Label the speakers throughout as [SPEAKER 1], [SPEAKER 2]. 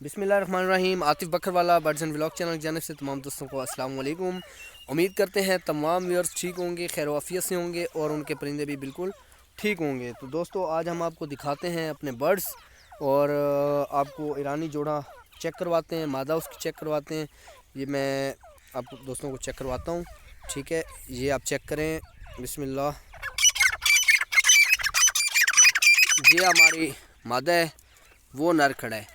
[SPEAKER 1] बिस्मिल्लाहिर्रहमानिर्रहीम। Atif Bakarwala birds and vlog channel की जानिब से तमाम दोस्तों को अस्सलाम वालेकुम। उम्मीद करते हैं तमाम व्यूअर्स ठीक होंगे, खैर वाफियत से होंगे और उनके परिंदे भी बिल्कुल ठीक होंगे। तो दोस्तों आज हम आपको दिखाते हैं अपने बर्ड्स और आपको ईरानी जोड़ा चेक करवाते हैं, मादा उसकी चेक करवाते हैं। ये मैं आप दोस्तों को चेक करवाता हूँ, ठीक है। ये आप चेक करें, बिस्मिल्लाह। ये हमारी मादा है, वो नर खड़ा है।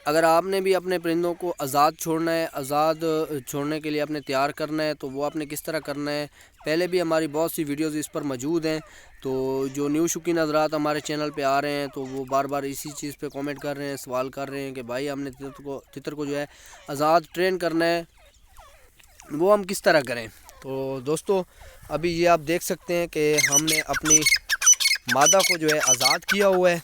[SPEAKER 1] अगर आपने भी अपने परिंदों को आज़ाद छोड़ना है, आज़ाद छोड़ने के लिए आपने तैयार करना है, तो वो आपने किस तरह करना है, पहले भी हमारी बहुत सी वीडियोज़ इस पर मौजूद हैं। तो जो न्यू शौकीन हज़रात हमारे चैनल पे आ रहे हैं तो वो बार बार इसी चीज़ पे कमेंट कर रहे हैं, सवाल कर रहे हैं कि भाई हमने तितर को जो है आज़ाद ट्रेन करना है, वो हम किस तरह करें। तो दोस्तों अभी ये आप देख सकते हैं कि हमने अपनी मादा को जो है आज़ाद किया हुआ है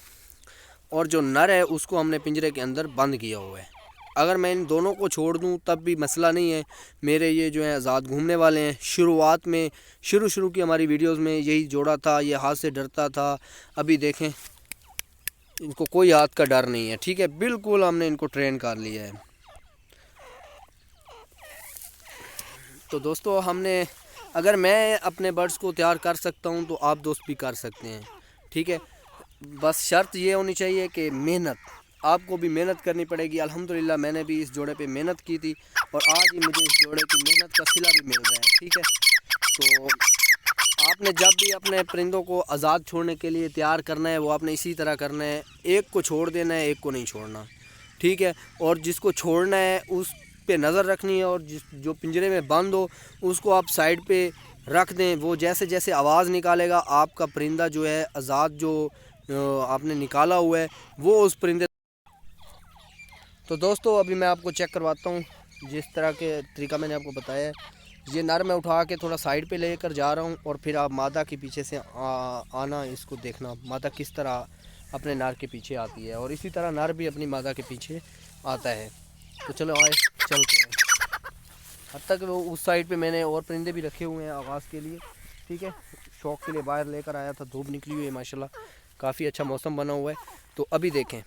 [SPEAKER 1] और जो नर है उसको हमने पिंजरे के अंदर बंद किया हुआ है। अगर मैं इन दोनों को छोड़ दूं तब भी मसला नहीं है, मेरे ये जो है आज़ाद घूमने वाले हैं। शुरुआत में शुरू की हमारी वीडियोस में यही जोड़ा था, ये हाथ से डरता था। अभी देखें इनको कोई हाथ का डर नहीं है, ठीक है, बिल्कुल हमने इनको ट्रेन कर लिया है। तो दोस्तों हमने, अगर मैं अपने बर्ड्स को तैयार कर सकता हूँ तो आप दोस्त भी कर सकते हैं, ठीक है। बस शर्त ये होनी चाहिए कि मेहनत, आपको भी मेहनत करनी पड़ेगी। अल्हम्दुलिल्लाह मैंने भी इस जोड़े पे मेहनत की थी और आज ही मुझे इस जोड़े की मेहनत का सिला भी मिल रहा है, ठीक है। तो आपने जब भी अपने परिंदों को आज़ाद छोड़ने के लिए तैयार करना है वो आपने इसी तरह करना है, एक को छोड़ देना है, एक को नहीं छोड़ना, ठीक है। और जिसको छोड़ना है उस पे नज़र रखनी है और जो पिंजरे में बंद हो उसको आप साइड पे रख दें। वो जैसे जैसे आवाज़ निकालेगा आपका परिंदा जो है आज़ाद जो आपने निकाला हुआ है वो उस परिंदे। तो दोस्तों अभी मैं आपको चेक करवाता हूँ जिस तरह के तरीका मैंने आपको बताया है। ये नर मैं उठा के थोड़ा साइड पे लेकर जा रहा हूँ और फिर आप मादा के पीछे से आना, इसको देखना मादा किस तरह अपने नर के पीछे आती है और इसी तरह नर भी अपनी मादा के पीछे आता है। तो चलो आए चलते हैं। हद तक वो उस साइड पे मैंने और परिंदे भी रखे हुए हैं आवाज़ के लिए, ठीक है। शौक़ के लिए बाहर लेकर आया था, धूप निकली हुई है माशाल्लाह, काफ़ी अच्छा मौसम बना हुआ है। तो अभी देखें,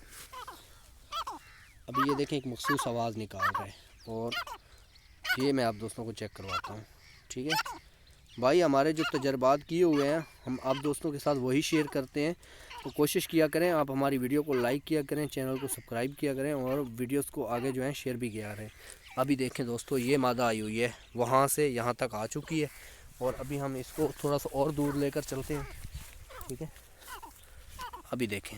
[SPEAKER 1] अभी ये देखें एक मखसूस आवाज़ निकाल रहा है और ये मैं आप दोस्तों को चेक करवाता हूँ, ठीक है भाई। हमारे जो तजर्बात किए हुए हैं हम आप दोस्तों के साथ वही शेयर करते हैं। तो कोशिश किया करें आप हमारी वीडियो को लाइक किया करें, चैनल को सब्सक्राइब किया करें और वीडियोस को आगे जो है शेयर भी किया करें। अभी देखें दोस्तों ये मादा आई हुई है, वहाँ से यहाँ तक आ चुकी है और अभी हम इसको थोड़ा सा और दूर लेकर चलते हैं, ठीक है। अभी देखें,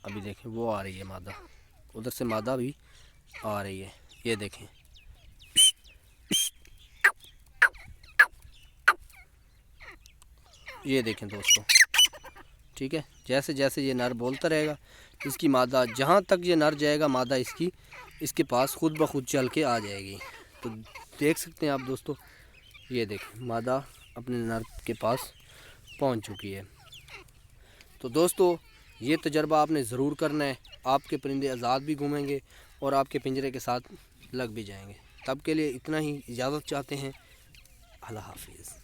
[SPEAKER 1] अभी देखें वो आ रही है मादा, उधर से मादा भी आ रही है, ये देखें। ये देखें दोस्तों, ठीक है। जैसे जैसे ये नर बोलता रहेगा इसकी मादा, जहाँ तक ये नर जाएगा मादा इसके पास खुद ब खुद चल के आ जाएगी। तो देख सकते हैं आप दोस्तों, ये देखें मादा अपने नर के पास पहुँच चुकी है। तो दोस्तों ये तजर्बा आपने ज़रूर करना है, आपके परिंदे आज़ाद भी घूमेंगे और आपके पिंजरे के साथ लग भी जाएंगे। तब के लिए इतना ही, इजाज़त चाहते हैं। अल्लाह हाफिज़।